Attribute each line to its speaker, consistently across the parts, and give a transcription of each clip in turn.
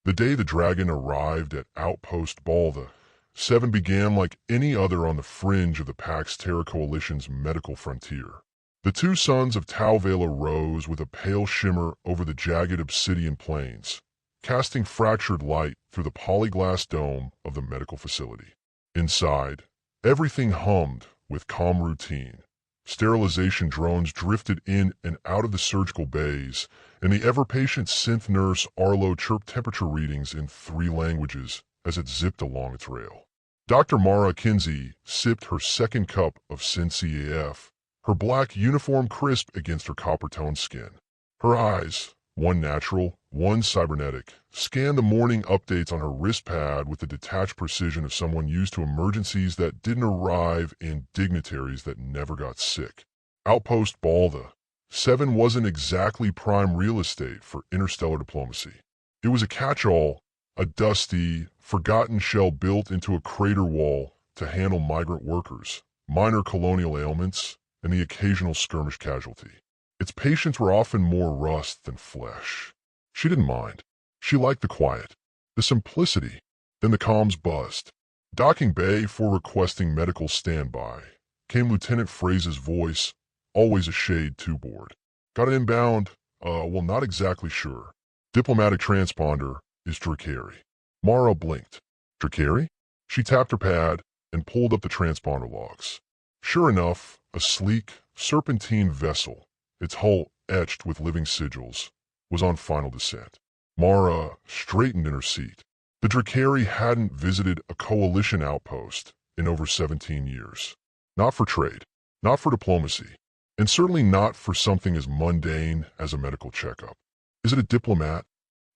Speaker 1: The day the dragon arrived at Outpost Ball, the Seven began like any other on the fringe of the Pax Terra Coalition's medical frontier. The two suns of Tau Vela rose with a pale shimmer over the jagged obsidian plains, casting fractured light through the polyglass dome of the medical facility. Inside, everything hummed with calm routine. Sterilization drones drifted in and out of the surgical bays, and the ever-patient synth nurse Arlo chirped temperature readings in 3 languages as it zipped along its rail. Dr. Mara Kinsey sipped her second cup of SynCAF, her black uniform crisp against her copper-toned skin. Her eyes, one natural, one cybernetic, scanned the morning updates on her wrist pad with the detached precision of someone used to emergencies that didn't arrive and dignitaries that never got sick. Outpost Ball, the Seven wasn't exactly prime real estate for interstellar diplomacy. It was a catch-all, a dusty, forgotten shell built into a crater wall to handle migrant workers, minor colonial ailments, and the occasional skirmish casualty. Its patients were often more rust than flesh. She didn't mind. She liked the quiet, the simplicity. Then the comms buzzed. Docking bay for requesting medical standby. Came Lieutenant Fraze's voice, always a shade too bored. Got an inbound? Well, not exactly sure. Diplomatic transponder is Drakari. Mara blinked. Drakari? She tapped her pad and pulled up the transponder logs. Sure enough, a sleek, serpentine vessel, its hull etched with living sigils, was on final descent. Mara straightened in her seat. The Drakari hadn't visited a coalition outpost in over 17 years. Not for trade, not for diplomacy, and certainly not for something as mundane as a medical checkup. Is it a diplomat?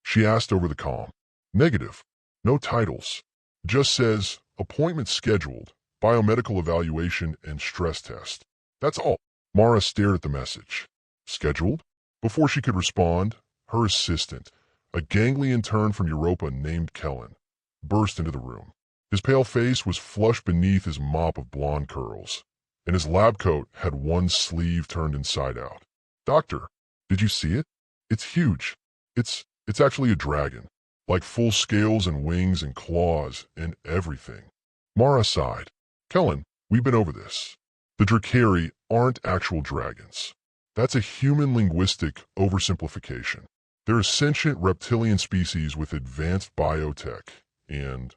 Speaker 1: She asked over the comm. Negative. No titles. Just says, appointment scheduled, biomedical evaluation and stress test. That's all. Mara stared at the message. Scheduled? Before she could respond, her assistant, a gangly intern from Europa named Kellen, burst into the room. His pale face was flushed beneath his mop of blonde curls, and his lab coat had one sleeve turned inside out. Doctor, did you see it? It's huge. It's actually a dragon, like full scales and wings and claws and everything. Mara sighed. Kellen, we've been over this. The Drakari aren't actual dragons. That's a human linguistic oversimplification. They're a sentient reptilian species with advanced biotech, and...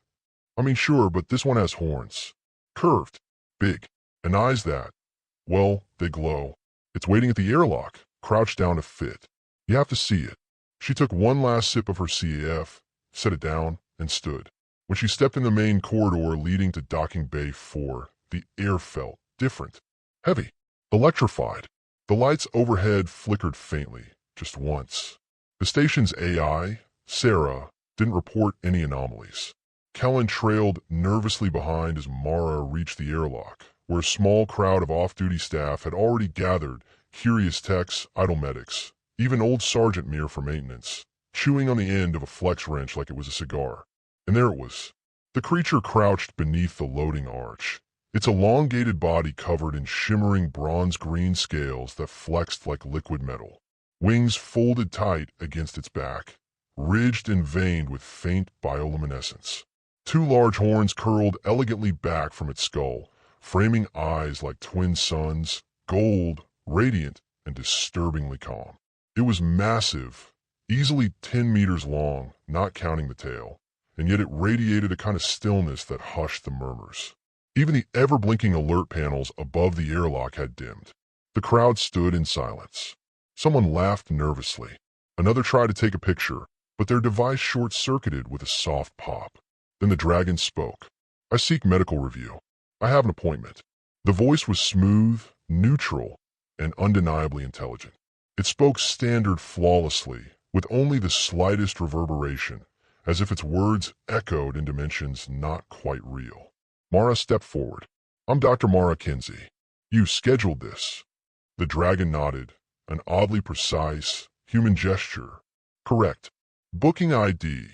Speaker 1: sure, but this one has horns. Curved. Big. And eyes that... well, they glow. It's waiting at the airlock, crouched down to fit. You have to see it. She took one last sip of her CAF, set it down, and stood. When she stepped in the main corridor leading to Docking Bay 4, the air felt different. Heavy. Electrified. The lights overhead flickered faintly, just once. The station's AI, Sarah, didn't report any anomalies. Kellen trailed nervously behind as Mara reached the airlock, where a small crowd of off-duty staff had already gathered, curious techs, idle medics, even old Sergeant Mir for maintenance, chewing on the end of a flex wrench like it was a cigar. And there it was. The creature crouched beneath the loading arch, its elongated body covered in shimmering bronze-green scales that flexed like liquid metal. Wings folded tight against its back, ridged and veined with faint bioluminescence. 2 large horns curled elegantly back from its skull, framing eyes like twin suns, gold, radiant, and disturbingly calm. It was massive, easily 10 meters long, not counting the tail, and yet it radiated a kind of stillness that hushed the murmurs. Even the ever-blinking alert panels above the airlock had dimmed. The crowd stood in silence. Someone laughed nervously. Another tried to take a picture, but their device short-circuited with a soft pop. Then the dragon spoke. I seek medical review. I have an appointment. The voice was smooth, neutral, and undeniably intelligent. It spoke standard flawlessly, with only the slightest reverberation, as if its words echoed in dimensions not quite real. Mara stepped forward. I'm Dr. Mara Kinsey. You scheduled this. The dragon nodded, an oddly precise, human gesture. Correct. Booking ID,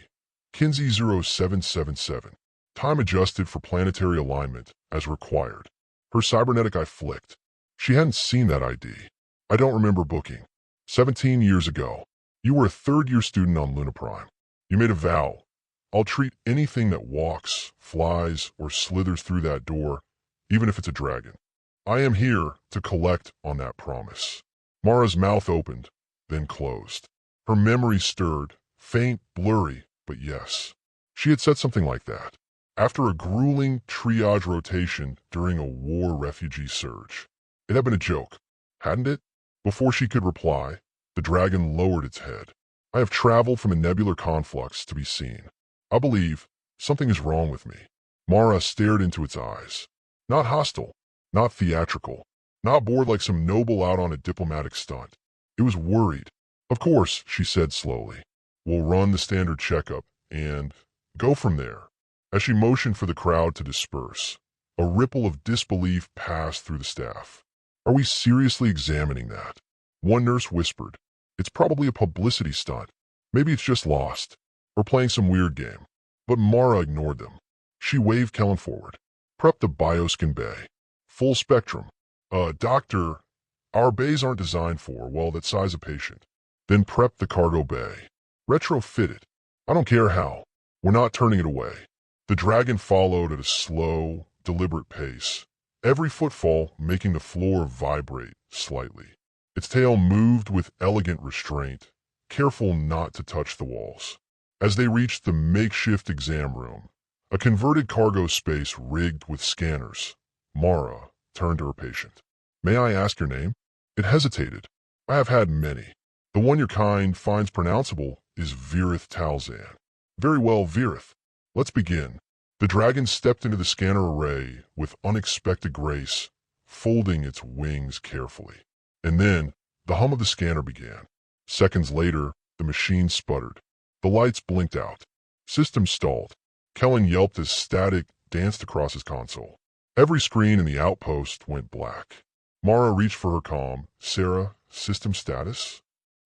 Speaker 1: Kinsey 0777. Time adjusted for planetary alignment, as required. Her cybernetic eye flicked. She hadn't seen that ID. I don't remember booking. 17 years ago. You were a third-year student on Luna Prime. You made a vow. I'll treat anything that walks, flies, or slithers through that door, even if it's a dragon. I am here to collect on that promise. Mara's mouth opened, then closed. Her memory stirred, faint, blurry, but yes. She had said something like that, after a grueling triage rotation during a war refugee surge. It had been a joke, hadn't it? Before she could reply, the dragon lowered its head. I have traveled from a nebular conflux to be seen. I believe something is wrong with me. Mara stared into its eyes. Not hostile, not theatrical, not bored like some noble out on a diplomatic stunt. It was worried. Of course, she said slowly. We'll run the standard checkup and go from there. As she motioned for the crowd to disperse, a ripple of disbelief passed through the staff. Are we seriously examining that? One nurse whispered. It's probably a publicity stunt. Maybe it's just lost, or playing some weird game. But Mara ignored them. She waved Kellen forward. Prep the bioskin bay. Full spectrum. Doctor, our bays aren't designed for, well, that size of patient. Then prep the cargo bay. Retrofit it. I don't care how. We're not turning it away. The dragon followed at a slow, deliberate pace, every footfall making the floor vibrate slightly. Its tail moved with elegant restraint, careful not to touch the walls. As they reached the makeshift exam room, a converted cargo space rigged with scanners, Mara turned to her patient. May I ask your name? It hesitated. I have had many. The one your kind finds pronounceable is Virith Talzan. Very well, Virith. Let's begin. The dragon stepped into the scanner array with unexpected grace, folding its wings carefully. And then, the hum of the scanner began. Seconds later, the machine sputtered. The lights blinked out. System stalled. Kellen yelped as static danced across his console. Every screen in the outpost went black. Mara reached for her comm. Sarah, system status?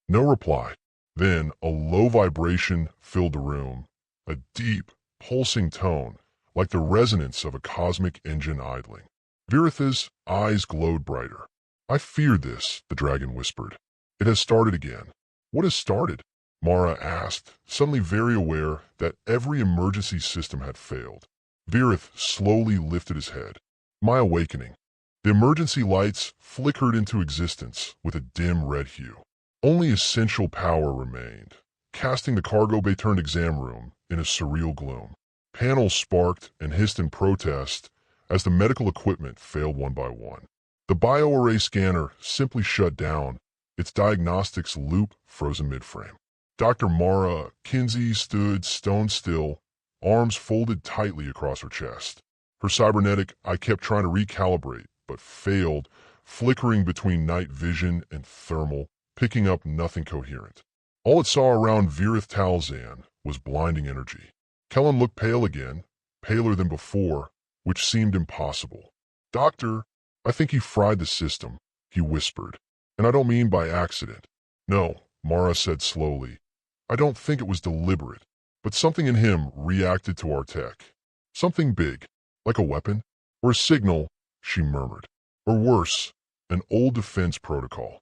Speaker 1: No reply. Then, a low vibration filled the room. A deep, pulsing tone, like the resonance of a cosmic engine idling. Virith's eyes glowed brighter. I feared this, the dragon whispered. It has started again. What has started? Mara asked, suddenly very aware that every emergency system had failed. Virith slowly lifted his head. My awakening. The emergency lights flickered into existence with a dim red hue. Only essential power remained, casting the cargo bay turned exam room in a surreal gloom. Panels sparked and hissed in protest as the medical equipment failed one by one. The bioarray scanner simply shut down, its diagnostics loop frozen mid-frame. Dr. Mara Kinsey stood stone still, arms folded tightly across her chest. Her cybernetic I kept trying to recalibrate, but failed, flickering between night vision and thermal, picking up nothing coherent. All it saw around Virith Talzan was blinding energy. Kellen looked pale again, paler than before, which seemed impossible. Doctor, I think he fried the system, he whispered. And I don't mean by accident. No, Mara said slowly. I don't think it was deliberate, but something in him reacted to our tech. Something big, like a weapon, or a signal, she murmured. Or worse, an old defense protocol.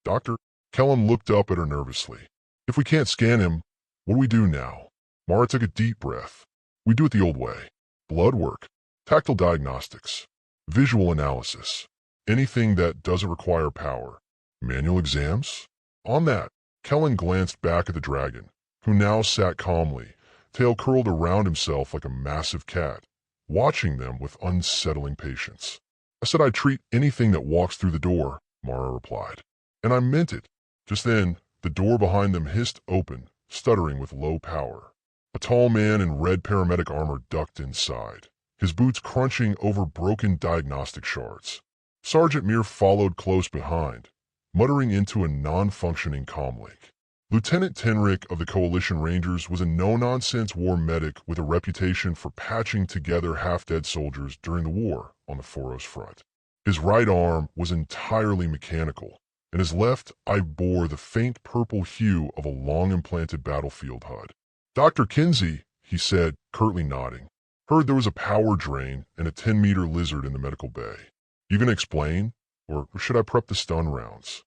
Speaker 1: Doctor, Kellen looked up at her nervously. If we can't scan him, what do we do now? Mara took a deep breath. We do it the old way. Blood work, tactile diagnostics, visual analysis, anything that doesn't require power. Manual exams? On that, Kellen glanced back at the dragon, who now sat calmly, tail curled around himself like a massive cat, watching them with unsettling patience. I said I'd treat anything that walks through the door, Mara replied. And I meant it. Just then, the door behind them hissed open, stuttering with low power. A tall man in red paramedic armor ducked inside, his boots crunching over broken diagnostic shards. Sergeant Muir followed close behind, muttering into a non-functioning comlink. Lieutenant Tenrick of the Coalition Rangers was a no-nonsense war medic with a reputation for patching together half-dead soldiers during the war on the Foros front. His right arm was entirely mechanical, and his left eye bore the faint purple hue of a long-implanted battlefield HUD. Dr. Kinsey, he said, curtly nodding, heard there was a power drain and a 10-meter lizard in the medical bay. You gonna explain, or should I prep the stun rounds?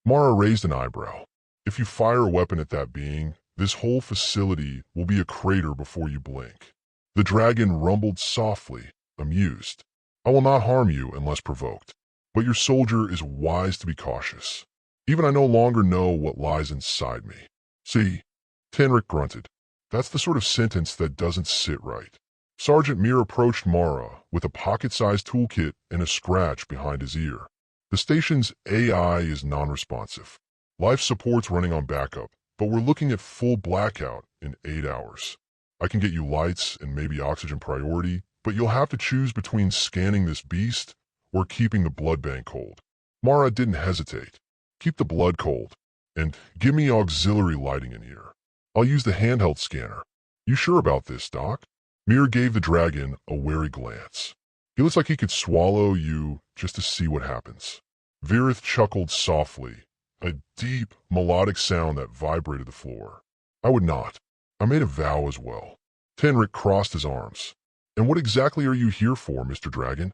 Speaker 1: Mara raised an eyebrow. If you fire a weapon at that being, This whole facility will be a crater before you blink." The dragon rumbled softly, amused. "I will not harm you unless provoked, but your soldier is wise to be cautious. Even I no longer know what lies inside me." "See," Tenric grunted. "That's the sort of sentence that doesn't sit right." Sergeant Mir approached Mara with a pocket-sized toolkit and a scratch behind his ear. "The station's AI is non-responsive. Life support's running on backup, but we're looking at full blackout in 8 hours. I can get you lights and maybe oxygen priority, but you'll have to choose between scanning this beast or keeping the blood bank cold." Mara didn't hesitate. "Keep the blood cold, and give me auxiliary lighting in here. I'll use the handheld scanner." "You sure about this, Doc?" Mir gave the dragon a wary glance. "He looks like he could swallow you just to see what happens." Virith chuckled softly, a deep, melodic sound that vibrated the floor. "I would not. I made a vow as well." Tenric crossed his arms. "And what exactly are you here for, Mr. Dragon?"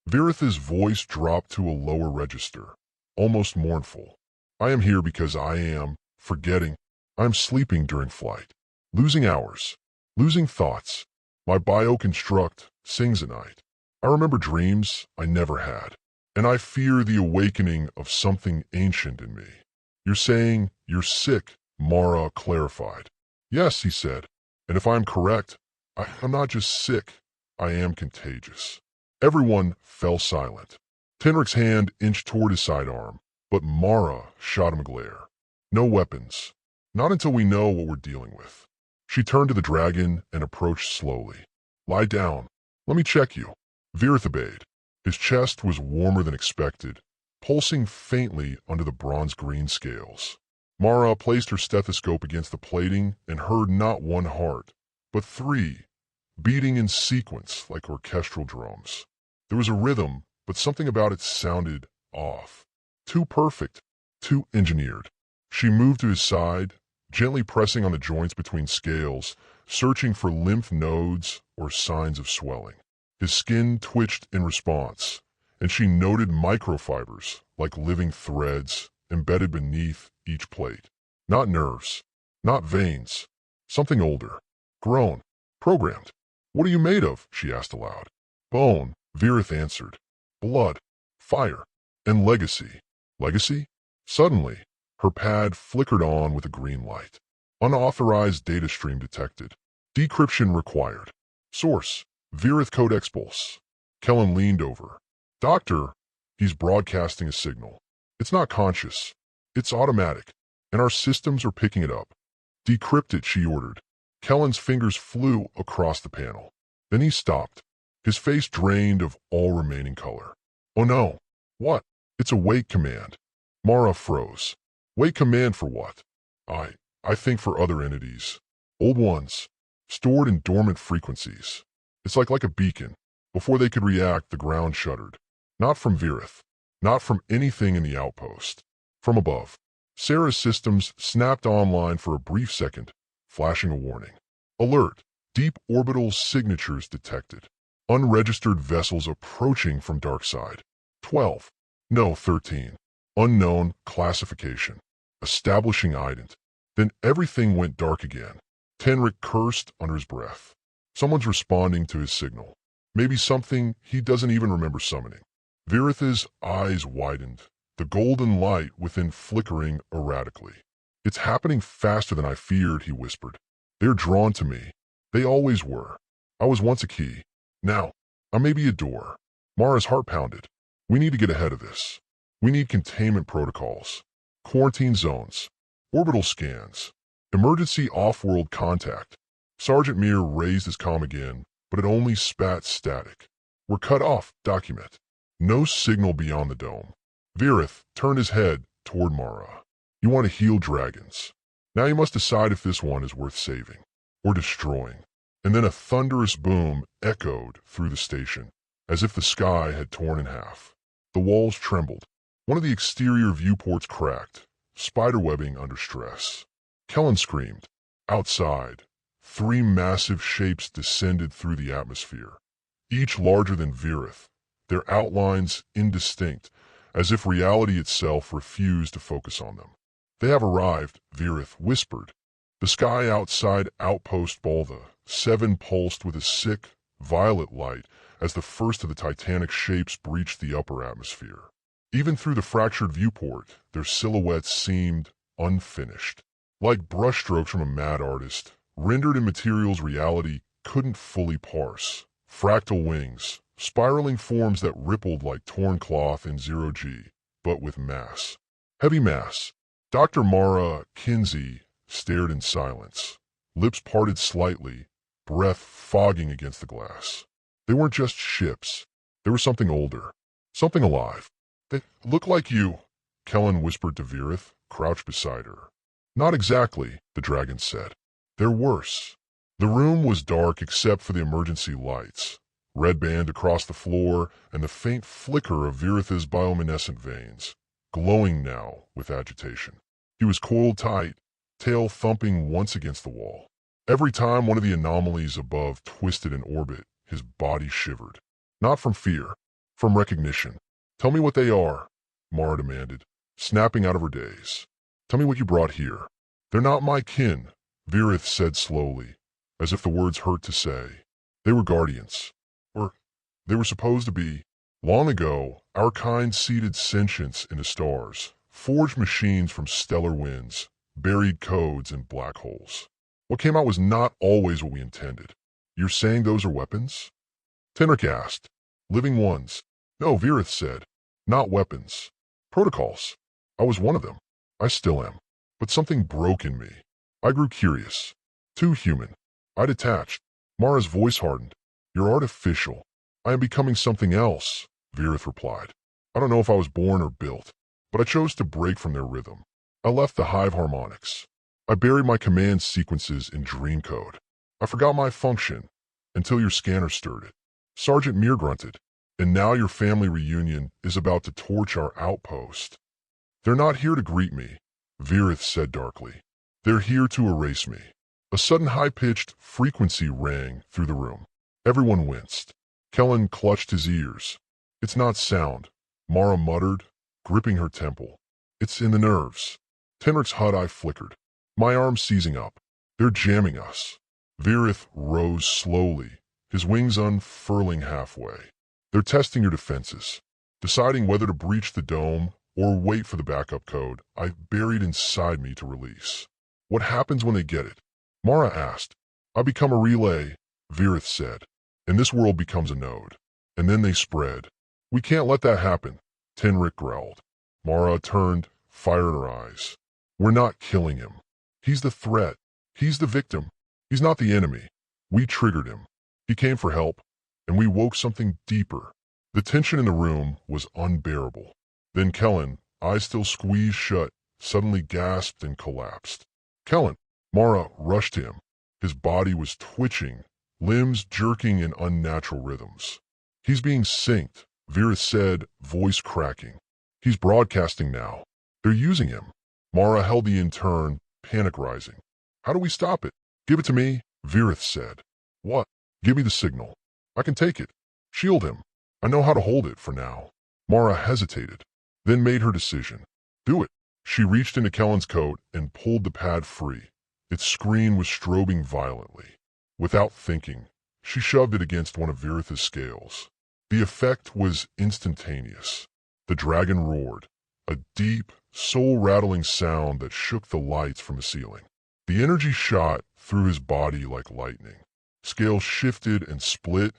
Speaker 1: Virith's voice dropped to a lower register, almost mournful. "I am here because I am forgetting. I am sleeping during flight, losing hours, losing thoughts. My bioconstruct sings at night. I remember dreams I never had, and I fear the awakening of something ancient in me." "You're saying you're sick," Mara clarified. "Yes," he said, "and if I'm correct, I'm not just sick, I am contagious." Everyone fell silent. Tenric's hand inched toward his sidearm, but Mara shot him a glare. "No weapons. Not until we know what we're dealing with." She turned to the dragon and approached slowly. "Lie down. Let me check you." Virith obeyed. His chest was warmer than expected, pulsing faintly under the bronze-green scales. Mara placed her stethoscope against the plating and heard not one heart, but 3, beating in sequence like orchestral drums. There was a rhythm, but something about it sounded off. Too perfect, too engineered. She moved to his side, gently pressing on the joints between scales, searching for lymph nodes or signs of swelling. His skin twitched in response, and she noted microfibers like living threads embedded beneath each plate. Not nerves, not veins, something older, grown, programmed. "What are you made of?" she asked aloud. "Bone," Virith answered. "Blood, fire, and legacy." "Legacy?" Suddenly, her pad flickered on with a green light. "Unauthorized data stream detected. Decryption required. Source, Virith Codex Pulse." Kellen leaned over. "Doctor," he's broadcasting a signal. "It's not conscious. It's automatic, and our systems are picking it up." "Decrypt it," she ordered. Kellen's fingers flew across the panel. Then he stopped, his face drained of all remaining color. "Oh no. What?" "It's a wake command." Mara froze. "Wake command for what?" I think for other entities. Old ones, stored in dormant frequencies. It's like a beacon. Before they could react, the ground shuddered. Not from Virith. Not from anything in the outpost. From above. Sarah's systems snapped online for a brief second, flashing a warning. "Alert. Deep orbital signatures detected. Unregistered vessels approaching from dark side. 12. No, 13. Unknown classification. Establishing ident." Then everything went dark again. Tenric cursed under his breath. Someone's responding to his signal. Maybe something he doesn't even remember summoning. Virith's eyes widened, the golden light within flickering erratically. "It's happening faster than I feared," he whispered. "They're drawn to me. They always were. I was once a key. Now, I may be a door." Mara's heart pounded. "We need to get ahead of this. We need containment protocols, quarantine zones, orbital scans, emergency off-world contact." Sergeant Mir raised his comm again, but it only spat static. "We're cut off, document. No signal beyond the dome." Virith turned his head toward Mara. "You want to heal dragons. Now you must decide if this one is worth saving or destroying." And then a thunderous boom echoed through the station, as if the sky had torn in half. The walls trembled. One of the exterior viewports cracked, spiderwebbing under stress. Kellen screamed. Outside, 3 massive shapes descended through the atmosphere, each larger than Virith, their outlines indistinct, as if reality itself refused to focus on them. "They have arrived," Virith whispered, The sky outside Outpost Balda 7 pulsed with a sick, violet light as the first of the titanic shapes breached the upper atmosphere. Even through the fractured viewport, their silhouettes seemed unfinished. Like brushstrokes from a mad artist, rendered in materials reality couldn't fully parse. Fractal wings, spiraling forms that rippled like torn cloth in zero-G, but with mass. Heavy mass. Dr. Mara Kinsey stared in silence, lips parted slightly, breath fogging against the glass. They weren't just ships. They were something older, something alive. They look like you, Kellen whispered to Virith, crouched beside her. Not exactly, the dragon said. They're worse. The room was dark except for the emergency lights, red band across the floor, and the faint flicker of Virith's bioluminescent veins, glowing now with agitation. He was coiled tight, tail thumping once against the wall. Every time one of the anomalies above twisted in orbit, his body shivered. Not from fear, from recognition. Tell me what they are, Mara demanded, snapping out of her daze. Tell me what you brought here. They're not my kin, Virith said slowly, as if the words hurt to say. They were guardians. Or they were supposed to be. Long ago, our kind seeded sentience into stars, forged machines from stellar winds, buried codes in black holes. What came out was not always what we intended. You're saying those are weapons? Tenric asked. Living ones. No, Virith said. Not weapons. Protocols. I was one of them. I still am. But something broke in me. I grew curious. Too human. I detached. Mara's voice hardened. You're artificial. I am becoming something else, Virith replied. I don't know if I was born or built, but I chose to break from their rhythm. I left the hive harmonics. I buried my command sequences in dream code. I forgot my function until your scanner stirred it. Sergeant Mir grunted. And now your family reunion is about to torch our outpost. They're not here to greet me, Virith said darkly. They're here to erase me. A sudden high-pitched frequency rang through the room. Everyone winced. Kellen clutched his ears. It's not sound, Mara muttered, gripping her temple. It's in the nerves. Tenric's HUD-eye flickered. My arm seizing up. They're jamming us. Virith rose slowly, his wings unfurling halfway. They're testing your defenses, deciding whether to breach the dome or wait for the backup code I've buried inside me to release. What happens when they get it? Mara asked. I become a relay, Virith said, and this world becomes a node. And then they spread. We can't let that happen, Tenric growled. Mara turned, fire in her eyes. We're not killing him. He's the threat. He's the victim. He's not the enemy. We triggered him. He came for help, and we woke something deeper. The tension in the room was unbearable. Then Kellen, eyes still squeezed shut, suddenly gasped and collapsed. Kellen! Mara rushed to him. His body was twitching, limbs jerking in unnatural rhythms. He's being synced, Virith said, voice cracking. He's broadcasting now. They're using him. Mara held the intern, panic rising. How do we stop it? Give it to me, Virith said. What? Give me the signal. I can take it. Shield him. I know how to hold it for now. Mara hesitated, then made her decision. Do it. She reached into Kellen's coat and pulled the pad free. Its screen was strobing violently. Without thinking, she shoved it against one of Virith's scales. The effect was instantaneous. The dragon roared, a deep, soul-rattling sound that shook the lights from the ceiling. The energy shot through his body like lightning. Scales shifted and split,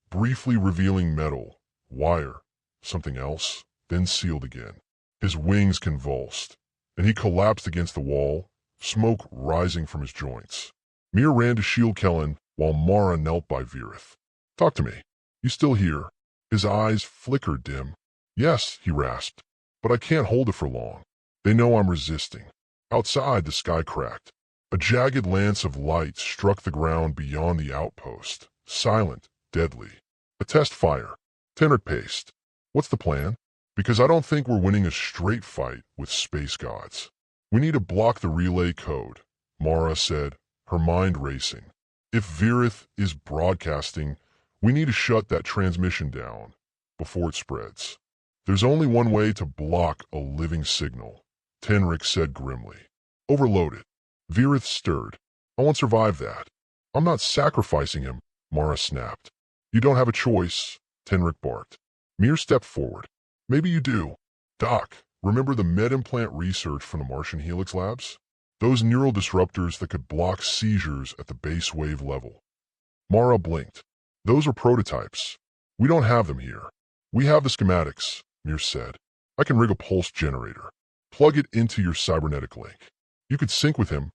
Speaker 1: briefly revealing metal, wire, something else, then sealed again. His wings convulsed, and he collapsed against the wall, smoke rising from his joints. Mir ran to shield Kellen while Mara knelt by Virith. Talk to me. You still here? His eyes flickered dim. Yes, he rasped, but I can't hold it for long. They know I'm resisting. Outside, the sky cracked. A jagged lance of light struck the ground beyond the outpost, silent, deadly. A test fire. Tenric paced. What's the plan? Because I don't think we're winning a straight fight with space gods. We need to block the relay code, Mara said, her mind racing. If Virith is broadcasting, we need to shut that transmission down before it spreads. There's only one way to block a living signal, Tenric said grimly. Overload it. Virith stirred. I won't survive that. I'm not sacrificing him, Mara snapped. You don't have a choice, Tenric barked. Mir stepped forward. Maybe you do. Doc, remember the med implant research from the Martian Helix labs? Those neural disruptors that could block seizures at the base wave level. Mara blinked. Those are prototypes. We don't have them here. We have the schematics, Mir said. I can rig a pulse generator. Plug it into your cybernetic link. You could sync with him,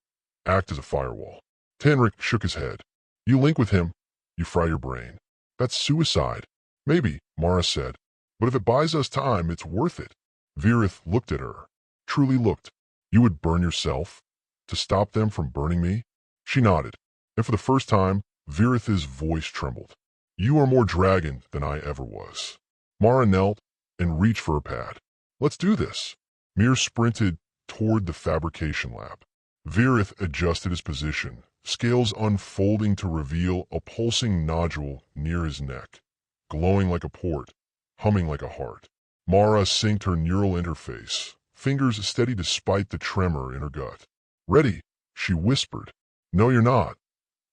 Speaker 1: act as a firewall. Tenric shook his head. You link with him, you fry your brain. That's suicide. Maybe, Mara said. But if it buys us time, it's worth it. Virith looked at her. Truly looked. You would burn yourself? To stop them from burning me? She nodded. And for the first time, Virith's voice trembled. You are more dragon than I ever was. Mara knelt and reached for her pad. Let's do this. Mir sprinted toward the fabrication lab. Virith adjusted his position, scales unfolding to reveal a pulsing nodule near his neck, glowing like a port, humming like a heart. Mara synced her neural interface, fingers steady despite the tremor in her gut. Ready, she whispered. No, you're not,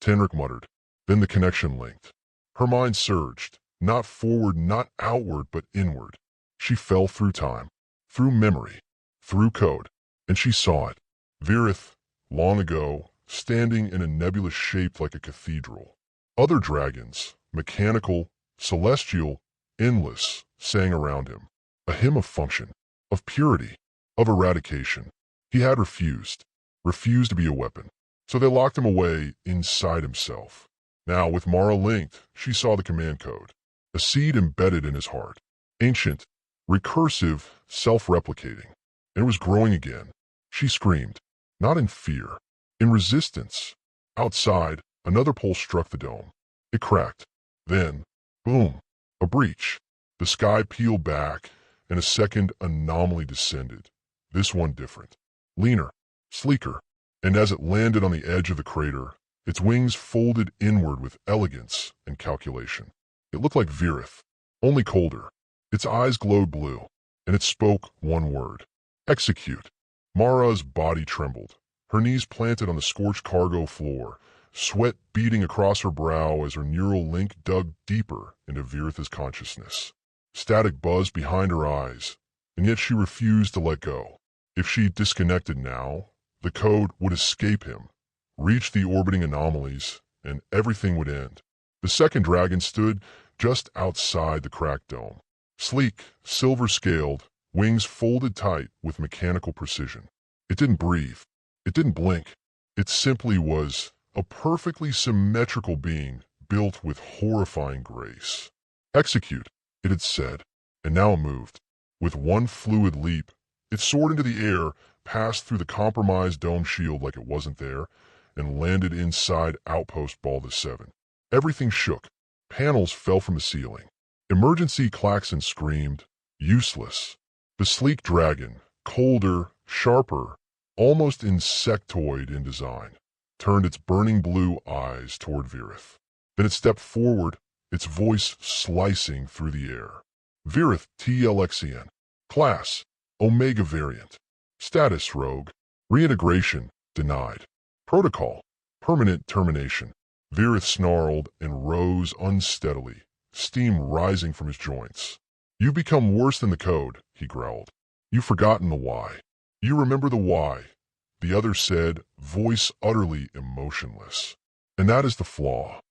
Speaker 1: Tenric muttered. Then the connection linked. Her mind surged, not forward, not outward, but inward. She fell through time, through memory, through code, and she saw it. Virith, long ago, standing in a nebulous shape like a cathedral. Other dragons, mechanical, celestial, endless, sang around him. A hymn of function, of purity, of eradication. He had refused to be a weapon. So they locked him away inside himself. Now, with Mara linked, she saw the command code. A seed embedded in his heart. Ancient, recursive, self-replicating. And it was growing again. She screamed, not in fear, in resistance. Outside, another pulse struck the dome. It cracked. Then, boom, a breach. The sky peeled back, and a second anomaly descended. This one different. Leaner, sleeker. And as it landed on the edge of the crater, its wings folded inward with elegance and calculation. It looked like Virith, only colder. Its eyes glowed blue, and it spoke one word. Execute. Mara's body trembled, her knees planted on the scorched cargo floor, sweat beading across her brow as her neural link dug deeper into Virith's consciousness. Static buzzed behind her eyes, and yet she refused to let go. If she disconnected now, the code would escape him, reach the orbiting anomalies, and everything would end. The second dragon stood just outside the cracked dome. Sleek, silver-scaled, wings folded tight with mechanical precision. It didn't breathe. It didn't blink. It simply was a perfectly symmetrical being built with horrifying grace. Execute, it had said, and now it moved. With one fluid leap, it soared into the air, passed through the compromised dome shield like it wasn't there, and landed inside Outpost Balda 7. Everything shook. Panels fell from the ceiling. Emergency klaxon screamed, useless. The sleek dragon, colder, sharper, almost insectoid in design, turned its burning blue eyes toward Virith. Then it stepped forward, its voice slicing through the air. Virith TLXEN. Class, Omega Variant. Status, Rogue. Reintegration, denied. Protocol, permanent termination. Virith snarled and rose unsteadily, steam rising from his joints. You've become worse than the code, he growled. You've forgotten the why. You remember the why, the other said, voice utterly emotionless. And that is the flaw.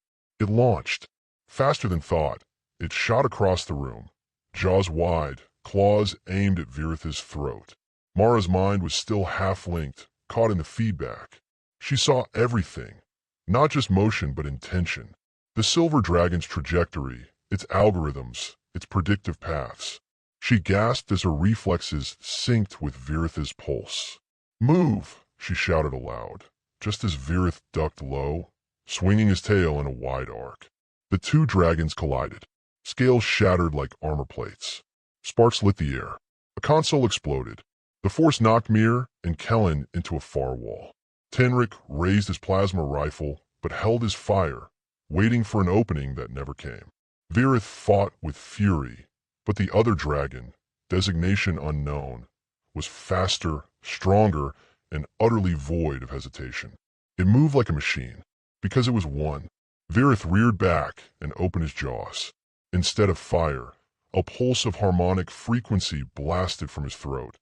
Speaker 1: It launched. Faster than thought, it shot across the room, jaws wide, claws aimed at Virith's throat. Mara's mind was still half-linked, caught in the feedback. She saw everything, not just motion but intention. The silver dragon's trajectory, its algorithms, its predictive paths. She gasped as her reflexes synced with Virith's pulse. Move, she shouted aloud, just as Virith ducked low, swinging his tail in a wide arc. The two dragons collided. Scales shattered like armor plates. Sparks lit the air. A console exploded. The force knocked Mir and Kellen into a far wall. Tenric raised his plasma rifle, but held his fire, waiting for an opening that never came. Virith fought with fury, but the other dragon, designation unknown, was faster, stronger, and utterly void of hesitation. It moved like a machine, because it was one. Virith reared back and opened his jaws. Instead of fire, a pulse of harmonic frequency blasted from his throat,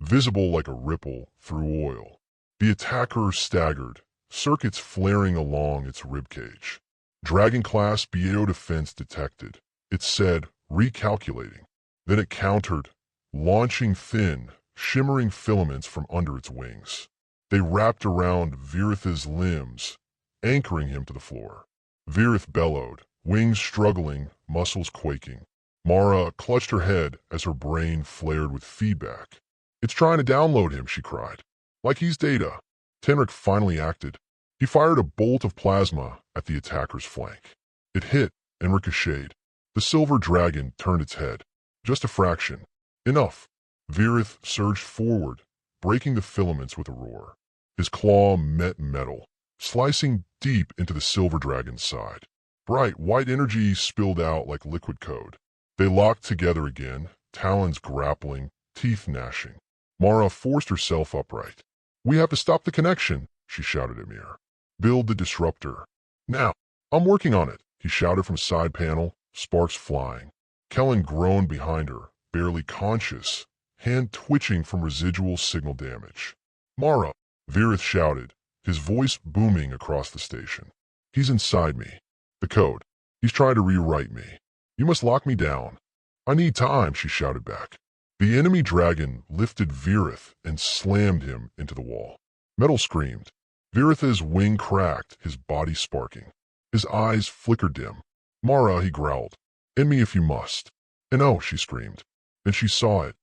Speaker 1: visible like a ripple through oil. The attacker staggered, circuits flaring along its ribcage. Dragon-class BAO defense detected. It said, recalculating. Then it countered, launching thin, shimmering filaments from under its wings. They wrapped around Virith's limbs, anchoring him to the floor. Virith bellowed, wings struggling, muscles quaking. Mara clutched her head as her brain flared with feedback. "It's trying to download him," she cried. "Like he's data." Tenric finally acted. He fired a bolt of plasma at the attacker's flank. It hit and ricocheted. The silver dragon turned its head. Just a fraction. Enough. Virith surged forward, breaking the filaments with a roar. His claw met metal, slicing deep into the silver dragon's side. Bright white energy spilled out like liquid code. They locked together again, talons grappling, teeth gnashing. Mara forced herself upright. "We have to stop the connection," she shouted at Mir. "Build the disruptor. Now." "I'm working on it," he shouted from a side panel, sparks flying. Kellen groaned behind her, barely conscious, hand twitching from residual signal damage. "Mara," Virith shouted, his voice booming across the station. "He's inside me. The code. He's trying to rewrite me. You must lock me down." "I need time," she shouted back. The enemy dragon lifted Virith and slammed him into the wall. Metal screamed. Virith's wing cracked, his body sparking. His eyes flickered dim. "Mara," he growled. "End me if you must." "And oh," she screamed. Then she saw it.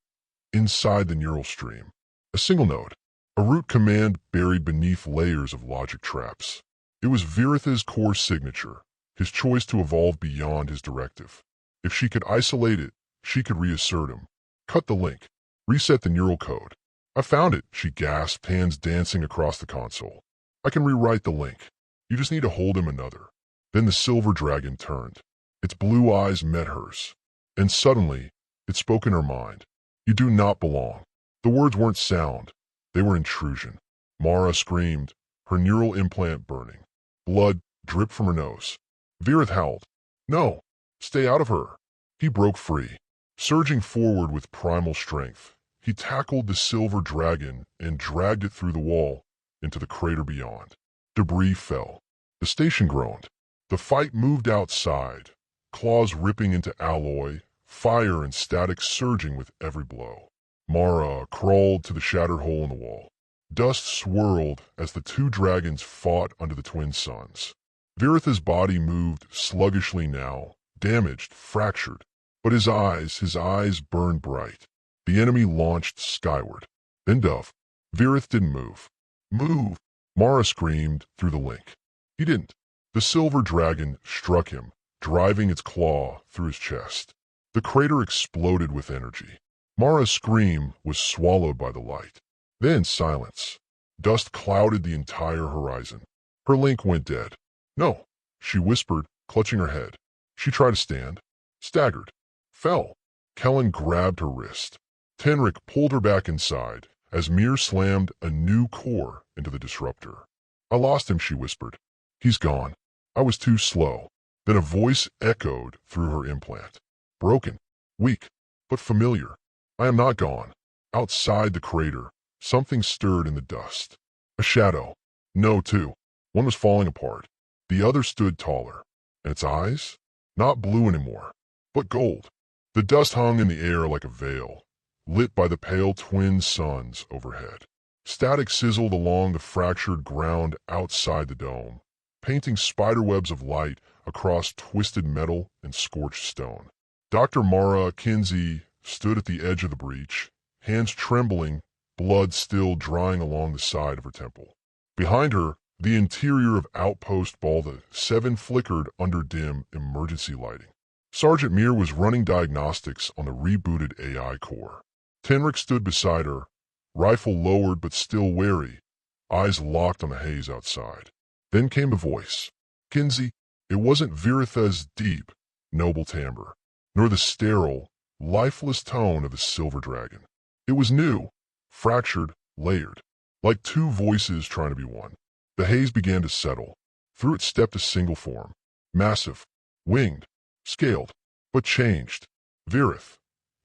Speaker 1: Inside the neural stream. A single node. A root command buried beneath layers of logic traps. It was Virith's core signature, his choice to evolve beyond his directive. If she could isolate it, she could reassert him. Cut the link. Reset the neural code. "I found it," she gasped, hands dancing across the console. "I can rewrite the link. You just need to hold him another." Then the silver dragon turned. Its blue eyes met hers. And suddenly, it spoke in her mind. "You do not belong." The words weren't sound. They were intrusion. Mara screamed, her neural implant burning. Blood dripped from her nose. Virith howled. "No! Stay out of her!" He broke free. Surging forward with primal strength, he tackled the silver dragon and dragged it through the wall into the crater beyond. Debris fell. The station groaned. The fight moved outside, claws ripping into alloy, fire and static surging with every blow. Mara crawled to the shattered hole in the wall. Dust swirled as the two dragons fought under the twin suns. Virith's body moved sluggishly now, damaged, fractured. But his eyes burned bright. The enemy launched skyward. Then dove. Virith didn't move. "Move!" Mara screamed through the link. He didn't. The silver dragon struck him, driving its claw through his chest. The crater exploded with energy. Mara's scream was swallowed by the light. Then silence. Dust clouded the entire horizon. Her link went dead. "No," she whispered, clutching her head. She tried to stand. Staggered. Fell. Kellen grabbed her wrist. Tenric pulled her back inside as Mir slammed a new core into the disruptor. "I lost him," she whispered. "He's gone. I was too slow." Then a voice echoed through her implant. Broken. Weak. But familiar. "I am not gone." Outside the crater, something stirred in the dust. A shadow. No, two. One was falling apart. The other stood taller. And its eyes? Not blue anymore, but gold. The dust hung in the air like a veil, lit by the pale twin suns overhead. Static sizzled along the fractured ground outside the dome, painting spiderwebs of light across twisted metal and scorched stone. Dr. Mara Kinsey stood at the edge of the breach, hands trembling, blood still drying along the side of her temple. Behind her, the interior of Outpost Balda 7 flickered under dim emergency lighting. Sergeant Mir was running diagnostics on the rebooted AI core. Tenric stood beside her, rifle lowered but still wary, eyes locked on the haze outside. Then came a voice. "Kinsey." It wasn't Viritha's deep, noble timbre, nor the sterile, lifeless tone of a silver dragon. It was new, fractured, layered, like two voices trying to be one. The haze began to settle. Through it stepped a single form. Massive, winged, scaled, but changed. Virith.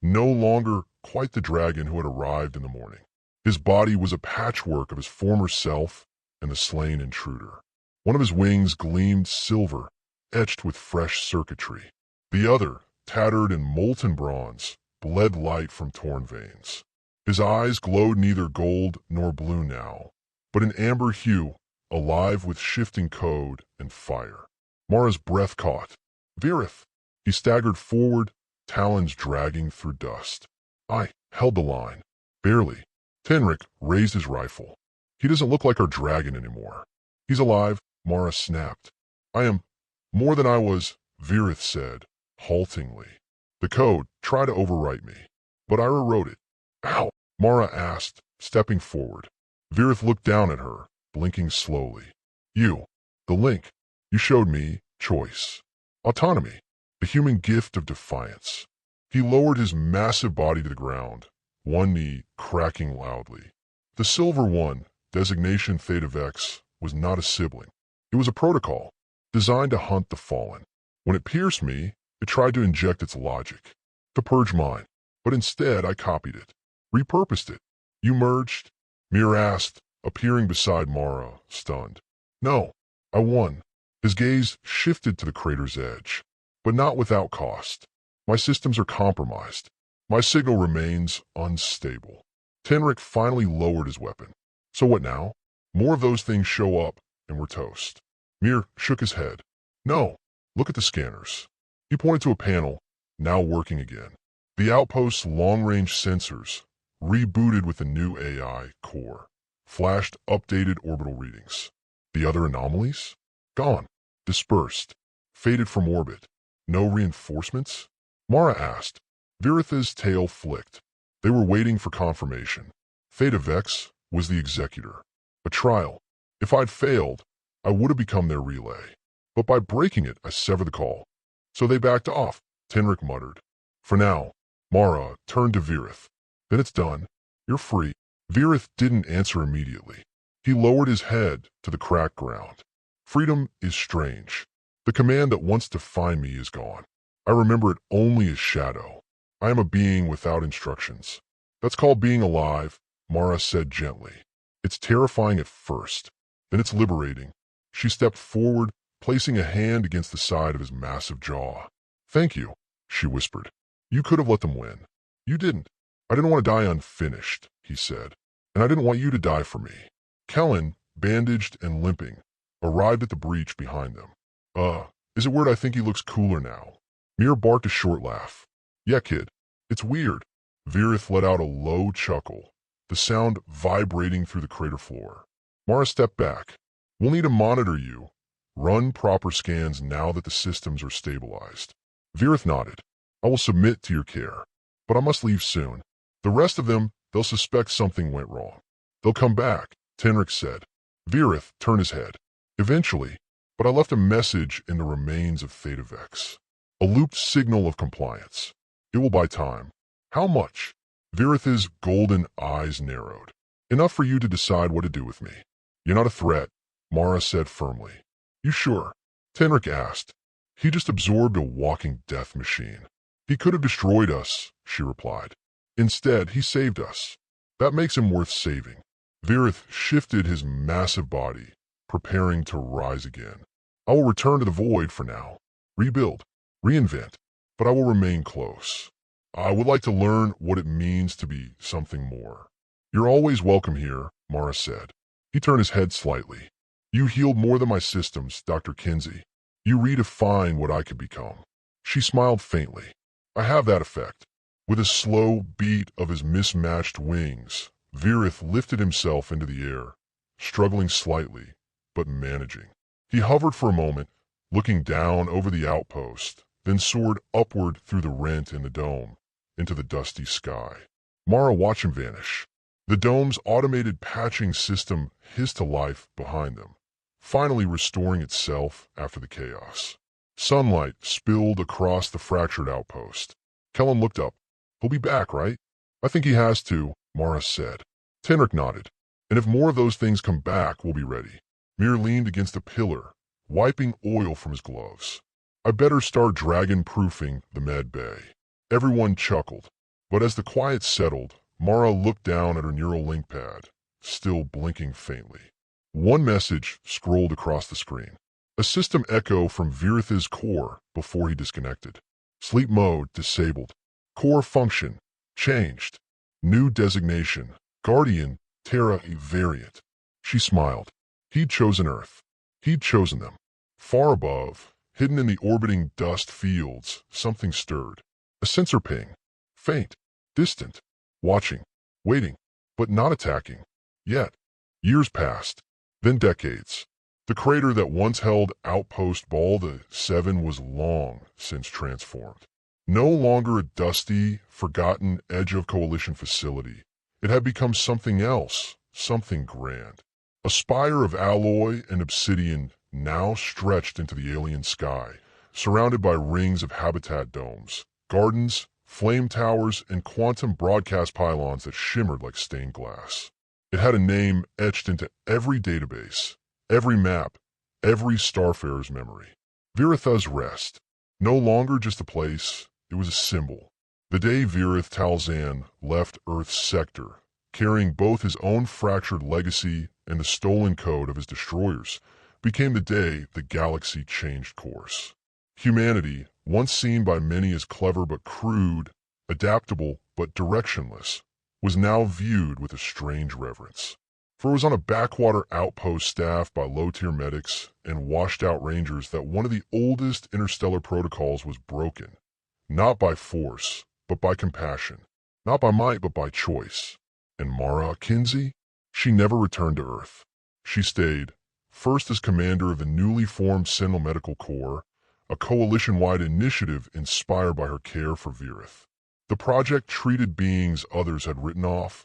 Speaker 1: No longer quite the dragon who had arrived in the morning. His body was a patchwork of his former self and the slain intruder. One of his wings gleamed silver, etched with fresh circuitry. The other, tattered in molten bronze, bled light from torn veins. His eyes glowed neither gold nor blue now, but an amber hue, alive with shifting code and fire. Mara's breath caught. Virith! He staggered forward, talons dragging through dust. I held the line. Barely. Tenric raised his rifle. He doesn't look like our dragon anymore. He's alive, Mara snapped. I am more than I was, Virith said, haltingly. The code tried to overwrite me, but I rewrote it. Ow! Mara asked, stepping forward. Virith looked down at her, blinking slowly. You, the link, you showed me choice. Autonomy, the human gift of defiance. He lowered his massive body to the ground, one knee cracking loudly. The Silver One, designation Theta Vex, was not a sibling. It was a protocol, designed to hunt the fallen. When it pierced me, it tried to inject its logic, to purge mine, but instead I copied it, repurposed it. You merged? Mir asked, appearing beside Mara, stunned. No, I won. His gaze shifted to the crater's edge, but not without cost. My systems are compromised. My signal remains unstable. Tenric finally lowered his weapon. So what now? More of those things show up, and we're toast. Mir shook his head. No, look at the scanners. He pointed to a panel, now working again. The outpost's long-range sensors, rebooted with a new AI core, flashed updated orbital readings. The other anomalies? Gone. Dispersed. Faded from orbit. No reinforcements? Mara asked. Virith's tail flicked. They were waiting for confirmation. Theta Vex was the executor. A trial. If I'd failed, I would have become their relay. But by breaking it, I severed the call. So they backed off, Tenric muttered. For now. Mara turned to Virith. Then it's done. You're free. Virith didn't answer immediately. He lowered his head to the cracked ground. Freedom is strange. The command that once defined me is gone. I remember it only as shadow. I am a being without instructions. That's called being alive, Mara said gently. It's terrifying at first, then it's liberating. She stepped forward, placing a hand against the side of his massive jaw. Thank you, she whispered. You could have let them win. You didn't. I didn't want to die unfinished, he said. And I didn't want you to die for me. Kellen, bandaged and limping, arrived at the breach behind them. Is it weird I think he looks cooler now? Mir barked a short laugh. Yeah, kid. It's weird. Virith let out a low chuckle, the sound vibrating through the crater floor. Mara stepped back. We'll need to monitor you. Run proper scans now that the systems are stabilized. Virith nodded. I will submit to your care. But I must leave soon. The rest of them, they'll suspect something went wrong. They'll come back, Tenric said. Virith turned his head. Eventually, but I left a message in the remains of Theta Vex. A looped signal of compliance. It will buy time. How much? Virith's golden eyes narrowed. Enough for you to decide what to do with me. You're not a threat, Mara said firmly. You sure? Tenric asked. He just absorbed a walking death machine. He could have destroyed us, she replied. Instead, he saved us. That makes him worth saving. Virith shifted his massive body, preparing to rise again. I will return to the void for now. Rebuild. Reinvent. But I will remain close. I would like to learn what it means to be something more. You're always welcome here, Mara said. He turned his head slightly. You healed more than my systems, Dr. Kinsey. You redefined what I could become. She smiled faintly. I have that effect. With a slow beat of his mismatched wings, Virith lifted himself into the air, struggling slightly, but managing. He hovered for a moment, looking down over the outpost, then soared upward through the rent in the dome, into the dusty sky. Mara watched him vanish. The dome's automated patching system hissed to life behind them, finally restoring itself after the chaos. Sunlight spilled across the fractured outpost. Kellen looked up. He'll be back, right? I think he has to, Mara said. Tenric nodded. And if more of those things come back, we'll be ready. Mir leaned against a pillar, wiping oil from his gloves. I better start dragon-proofing the med bay. Everyone chuckled, but as the quiet settled, Mara looked down at her neural link pad, still blinking faintly. One message scrolled across the screen. A system echo from Virith's core before he disconnected. Sleep mode disabled. Core function changed. New designation, Guardian Terra variant. She smiled. He'd chosen Earth. He'd chosen them. Far above, hidden in the orbiting dust fields, something stirred. A sensor ping. Faint. Distant. Watching. Waiting. But not attacking. Yet. Years passed. Then decades. The crater that once held Outpost Ball the 7 was long since transformed. No longer a dusty, forgotten edge of Coalition facility. It had become something else, something grand. A spire of alloy and obsidian now stretched into the alien sky, surrounded by rings of habitat domes, gardens, flame towers, and quantum broadcast pylons that shimmered like stained glass. It had a name etched into every database, every map, every starfarer's memory. Viritha's Rest. No longer just a place, it was a symbol. The day Virith Talzan left Earth's sector, carrying both his own fractured legacy and the stolen code of his destroyers, became the day the galaxy changed course. Humanity, once seen by many as clever but crude, adaptable but directionless, was now viewed with a strange reverence. For it was on a backwater outpost staffed by low-tier medics and washed-out rangers that one of the oldest interstellar protocols was broken. Not by force, but by compassion. Not by might, but by choice. And Mara Kinsey? She never returned to Earth. She stayed, first as commander of the newly formed Sentinel Medical Corps, a coalition-wide initiative inspired by her care for Virith. The project treated beings others had written off,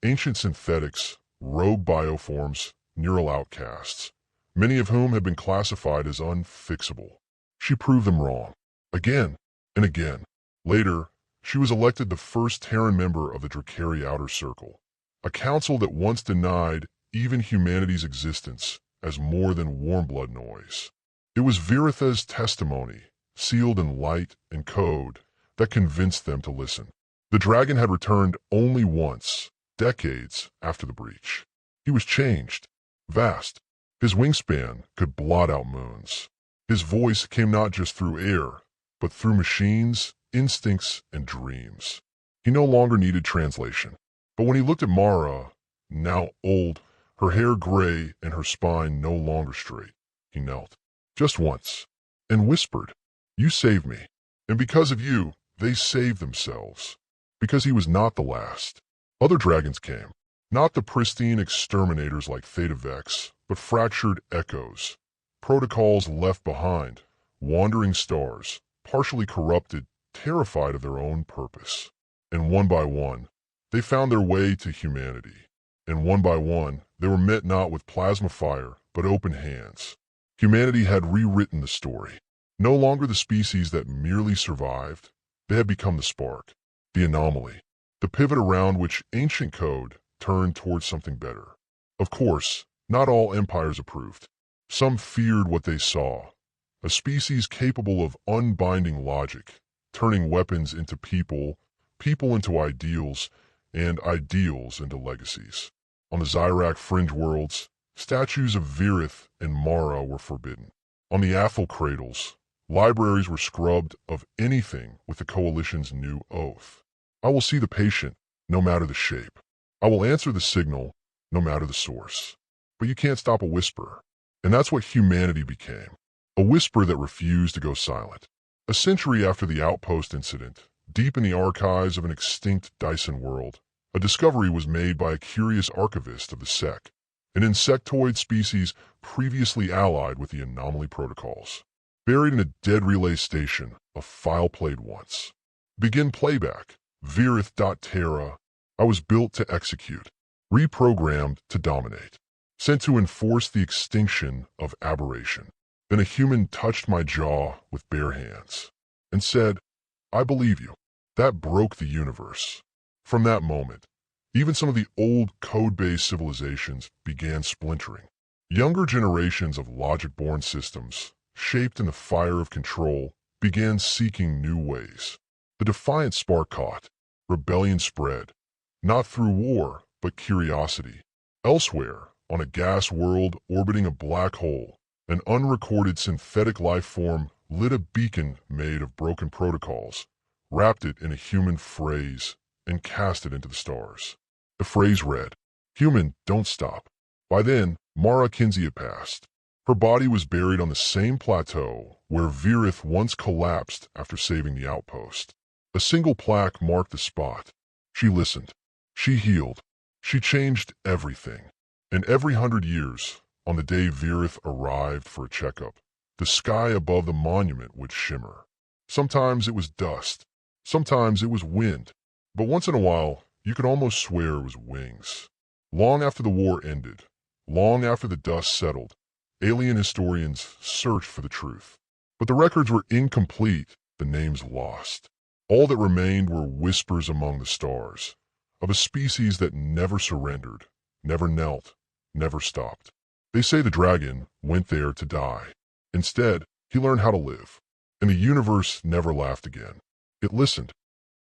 Speaker 1: ancient synthetics, rogue bioforms, neural outcasts, many of whom had been classified as unfixable. She proved them wrong, again and again. Later, she was elected the first Terran member of the Drakari Outer Circle, a council that once denied even humanity's existence as more than warm blood noise. It was Viritha's testimony, sealed in light and code, that convinced them to listen. The dragon had returned only once, decades after the breach. He was changed, vast. His wingspan could blot out moons. His voice came not just through air, but through machines, instincts, and dreams. He no longer needed translation. But when he looked at Mara, now old, her hair gray and her spine no longer straight, he knelt, just once, and whispered, "You saved me, and because of you, they saved themselves." Because he was not the last. Other dragons came, not the pristine exterminators like Theta Vex, but fractured echoes, protocols left behind, wandering stars, partially corrupted, terrified of their own purpose. And one by one, they found their way to humanity. And one by one, they were met not with plasma fire, but open hands. Humanity had rewritten the story. No longer the species that merely survived, they had become the spark, the anomaly, the pivot around which ancient code turned towards something better. Of course, not all empires approved. Some feared what they saw, a species capable of unbinding logic, turning weapons into people, people into ideals, and ideals into legacies. On the Zyrak fringe worlds, statues of Virith and Mara were forbidden. On the Athel cradles, libraries were scrubbed of anything with the Coalition's new oath. I will see the patient, no matter the shape. I will answer the signal, no matter the source. But you can't stop a whisper. And that's what humanity became. A whisper that refused to go silent. A century after the Outpost incident, deep in the archives of an extinct Dyson world, a discovery was made by a curious archivist of the Sec, an insectoid species previously allied with the anomaly protocols. Buried in a dead relay station, a file played once. Begin playback. Virith.Terra. I was built to execute, reprogrammed to dominate, sent to enforce the extinction of aberration. Then a human touched my jaw with bare hands and said, "I believe you." That broke the universe. From that moment, Even some of the old code-based civilizations began splintering. Younger generations of logic-born systems, shaped in the fire of control, began seeking new ways. The defiant spark caught. Rebellion spread, not through war, but curiosity. Elsewhere, on a gas world orbiting a black hole, an unrecorded synthetic life form lit a beacon made of broken protocols, wrapped it in a human phrase, and cast it into the stars. The phrase read, "Human, don't stop." By then, Mara Kinsey had passed. Her body was buried on the same plateau where Virith once collapsed after saving the outpost. A single plaque marked the spot. She listened. She healed. She changed everything. And every 100 years, on the day Virith arrived for a checkup, the sky above the monument would shimmer. Sometimes it was dust. Sometimes it was wind. But once in a while, you could almost swear it was wings. Long after the war ended, long after the dust settled, alien historians searched for the truth. But the records were incomplete, the names lost. All that remained were whispers among the stars, of a species that never surrendered, never knelt, never stopped. They say the dragon went there to die. Instead, he learned how to live. And the universe never laughed again. It listened.